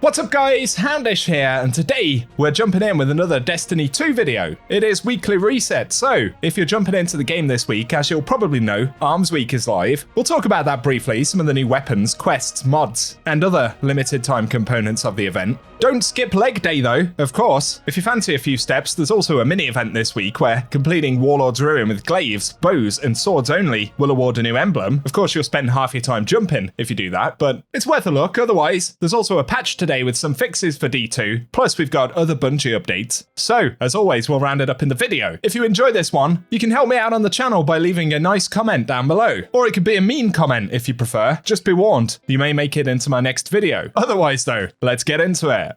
What's up guys, Houndish here, and today we're jumping in with another Destiny 2 video. It is weekly reset, so if you're jumping into the game this week, as you'll probably know, Arms Week is live. We'll talk about that briefly, some of the new weapons, quests, mods, and other limited time components of the event. Don't skip leg day though, of course. If you fancy a few steps, there's also a mini event this week where completing Warlord's Ruin with glaives, bows, and swords only will award a new emblem. Of course, you'll spend half your time jumping if you do that, but it's worth a look. Otherwise, there's also a patch today with some fixes for D2, plus we've got other Bungie updates. So, as always, we'll round it up in the video. If you enjoy this one, you can help me out on the channel by leaving a nice comment down below. Or it could be a mean comment if you prefer. Just be warned, you may make it into my next video. Otherwise though, let's get into it.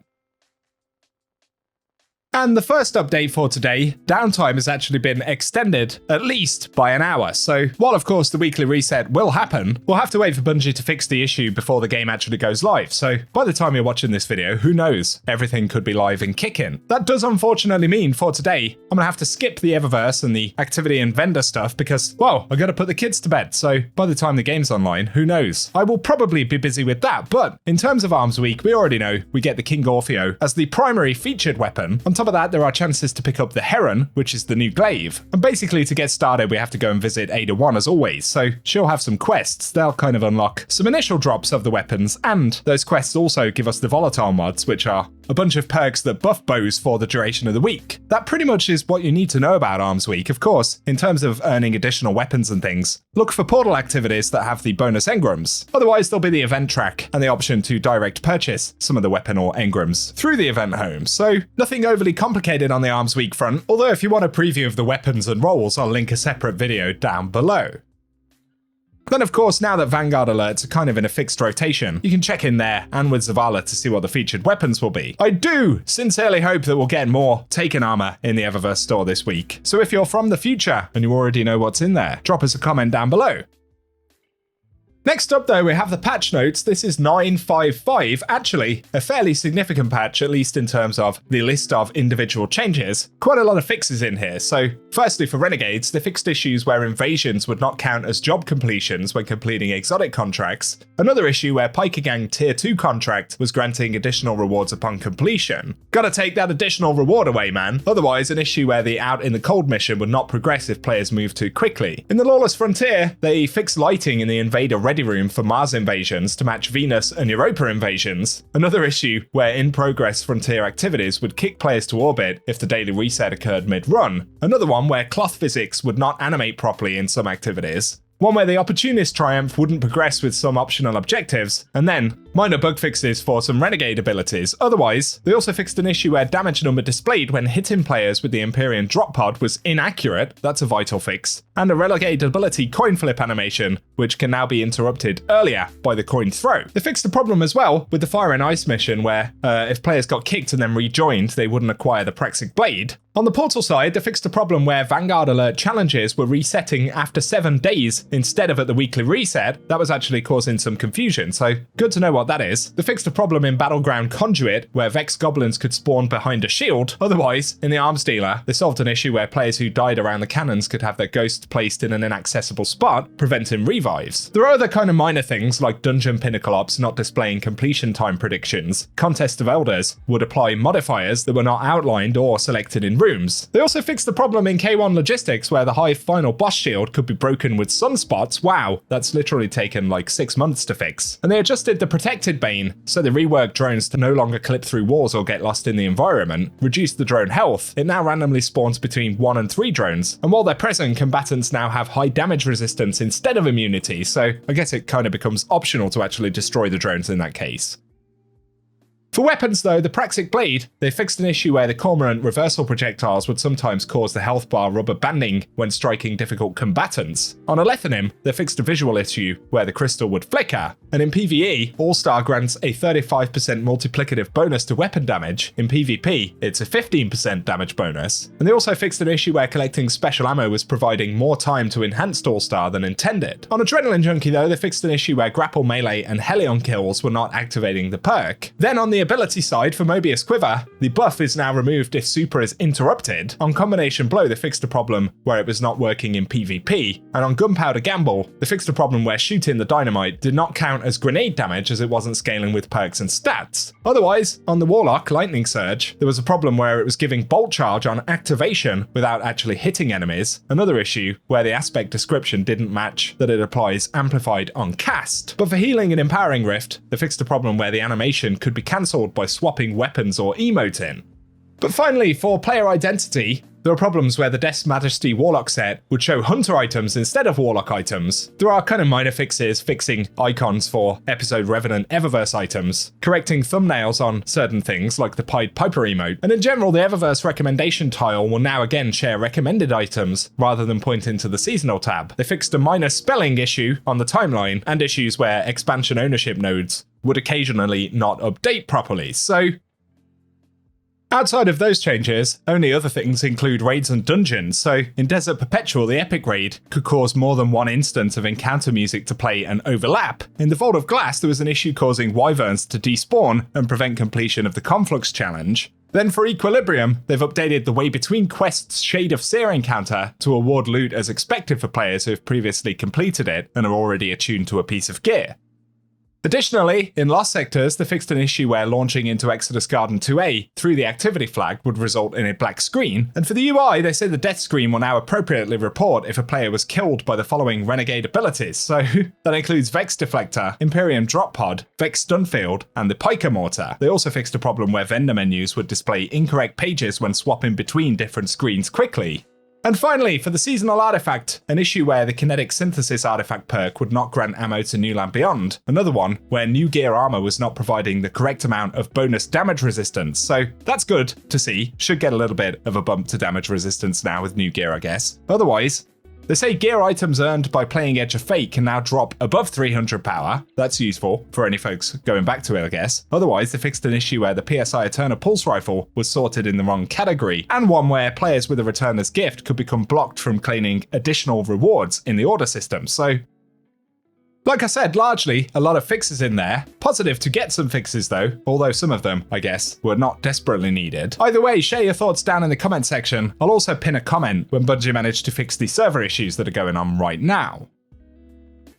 And the first update for today, Downtime has actually been extended at least by an hour. So while of course the weekly reset will happen, we'll have to wait for Bungie to fix the issue before the game actually goes live. So by the time you're watching this video, who knows? Everything could be live and kicking. That does unfortunately mean for today, I'm gonna have to skip the Eververse and the activity and vendor stuff because, well, I gotta put the kids to bed. So by the time the game's online, who knows? I will probably be busy with that. But in terms of Arms Week, we already know we get the King Orfeo as the primary featured weapon. On top of that, there are chances to pick up the Heron, which is the new glaive. And basically to get started, we have to go and visit Ada 1 as always. So she'll have some quests. They'll kind of unlock some initial drops of the weapons. And those quests also give us the volatile mods, which are a bunch of perks that buff bows for the duration of the week. That pretty much is what you need to know about Arms Week. Of course, in terms of earning additional weapons and things, look for portal activities that have the bonus engrams. Otherwise, there'll be the event track and the option to direct purchase some of the weapon or engrams through the event home. So nothing overly complicated on the Arms Week front, although if you want a preview of the weapons and roles, I'll link a separate video down below. Then of course, now that Vanguard alerts are kind of in a fixed rotation, you can check in there and with Zavala to see what the featured weapons will be. I do sincerely hope that we'll get more Taken armor in the Eververse store this week. So if you're from the future and you already know what's in there, drop us a comment down below. Next up though, we have the patch notes. This is 9.5.5, actually a fairly significant patch, at least in terms of the list of individual changes. Quite a lot of fixes in here. So firstly for Renegades, they fixed issues where invasions would not count as job completions when completing exotic contracts. Another issue where Piker Gang Tier 2 contract was granting additional rewards upon completion. Gotta take that additional reward away, man. Otherwise, an issue where the Out in the Cold mission would not progress if players move too quickly. In the Lawless Frontier, they fixed lighting in the Invader Ready room for Mars invasions to match Venus and Europa invasions. Another issue where in-progress Frontier activities would kick players to orbit if the daily reset occurred mid-run. Another one where cloth physics would not animate properly in some activities. One where the Opportunist Triumph wouldn't progress with some optional objectives, and then minor bug fixes for some Renegade abilities. Otherwise, they also fixed an issue where damage number displayed when hitting players with the Empyrean drop pod was inaccurate, that's a vital fix, and a Renegade ability coin flip animation, which can now be interrupted earlier by the coin throw. They fixed the problem as well with the Fire and Ice mission where if players got kicked and then rejoined, they wouldn't acquire the Praxic Blade. On the Portal side, they fixed a problem where Vanguard alert challenges were resetting after 7 days instead of at the weekly reset. That was actually causing some confusion, so good to know what that is. They fixed a problem in Battleground Conduit where Vex Goblins could spawn behind a shield. Otherwise, in the Arms Dealer, they solved an issue where players who died around the cannons could have their ghost placed in an inaccessible spot, preventing revives. There are other kind of minor things like Dungeon Pinnacle Ops not displaying completion time predictions. Contest of Elders would apply modifiers that were not outlined or selected in rooms. They also fixed the problem in K1 Logistics where the Hive final boss shield could be broken with sunspots. Wow, that's literally taken like 6 months to fix. And they adjusted the Protected Bane, so they reworked drones to no longer clip through walls or get lost in the environment, reduced the drone health. It now randomly spawns between 1 and 3 drones, and while they're present, combatants now have high damage resistance instead of immunity, so I guess it kind of becomes optional to actually destroy the drones in that case. For weapons though, the Praxic Blade, they fixed an issue where the Cormorant reversal projectiles would sometimes cause the health bar rubber banding when striking difficult combatants. On Alethanim, they fixed a visual issue where the crystal would flicker. And in PvE, All-Star grants a 35% multiplicative bonus to weapon damage. In PvP, it's a 15% damage bonus. And they also fixed an issue where collecting special ammo was providing more time to enhanced All-Star than intended. On Adrenaline Junkie though, they fixed an issue where grapple melee and Helion kills were not activating the perk. Then on the ability side for Mobius Quiver, the buff is now removed if super is interrupted. On Combination Blow, they fixed a problem where it was not working in PvP, and on Gunpowder Gamble, they fixed a problem where shooting the dynamite did not count as grenade damage as it wasn't scaling with perks and stats. Otherwise, on the Warlock Lightning Surge, there was a problem where it was giving bolt charge on activation without actually hitting enemies, another issue where the aspect description didn't match that it applies amplified on cast. But for healing and empowering Rift, they fixed a problem where the animation could be cancelled by swapping weapons or emote in. But finally, for player identity, there are problems where the Death's Majesty Warlock set would show Hunter items instead of Warlock items. There are kind of minor fixes, fixing icons for Episode Revenant Eververse items, correcting thumbnails on certain things like the Pied Piper emote, and in general the Eververse recommendation tile will now again share recommended items rather than pointing to the seasonal tab. They fixed a minor spelling issue on the timeline and issues where expansion ownership nodes would occasionally not update properly, so outside of those changes, only other things include raids and dungeons, so in Desert Perpetual the epic raid could cause more than one instance of encounter music to play and overlap. In the Vault of Glass there was an issue causing wyverns to despawn and prevent completion of the Conflux challenge. Then for Equilibrium, they've updated the Way Between Quest's Shade of Seer encounter to award loot as expected for players who have previously completed it and are already attuned to a piece of gear. Additionally, in Lost Sectors, they fixed an issue where launching into Exodus Garden 2A through the activity flag would result in a black screen, and for the UI, they say the death screen will now appropriately report if a player was killed by the following Renegade abilities, so that includes Vex Deflector, Imperium Drop Pod, Vex Stunfield, and the Piker Mortar. They also fixed a problem where vendor menus would display incorrect pages when swapping between different screens quickly. And finally, for the seasonal artifact, an issue where the kinetic synthesis artifact perk would not grant ammo to New Land Beyond, another one where new gear armor was not providing the correct amount of bonus damage resistance, so that's good to see, should get a little bit of a bump to damage resistance now with new gear I guess. Otherwise, they say gear items earned by playing Edge of Fate can now drop above 300 power. That's useful for any folks going back to it, I guess. Otherwise, they fixed an issue where the PSI Eterna Pulse Rifle was sorted in the wrong category, and one where players with a Returner's Gift could become blocked from claiming additional rewards in the order system. So, like I said, largely a lot of fixes in there. Positive to get some fixes though, although some of them, I guess, were not desperately needed. Either way, share your thoughts down in the comment section. I'll also pin a comment when Bungie managed to fix the server issues that are going on right now.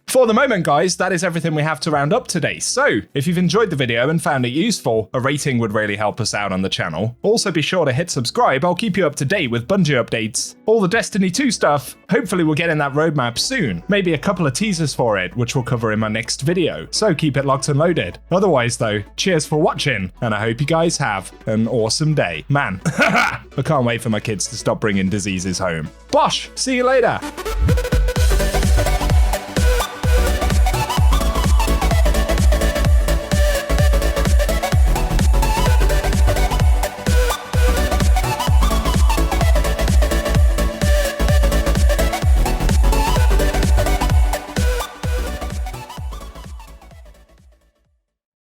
For the moment, guys, that is everything we have to round up today. So, if you've enjoyed the video and found it useful, a rating would really help us out on the channel. Also be sure to hit subscribe, I'll keep you up to date with Bungie updates. All the Destiny 2 stuff, hopefully we'll get in that roadmap soon. Maybe a couple of teasers for it, which we'll cover in my next video. So keep it locked and loaded. Otherwise though, cheers for watching, and I hope you guys have an awesome day. Man, I can't wait for my kids to stop bringing diseases home. Bosh, see you later.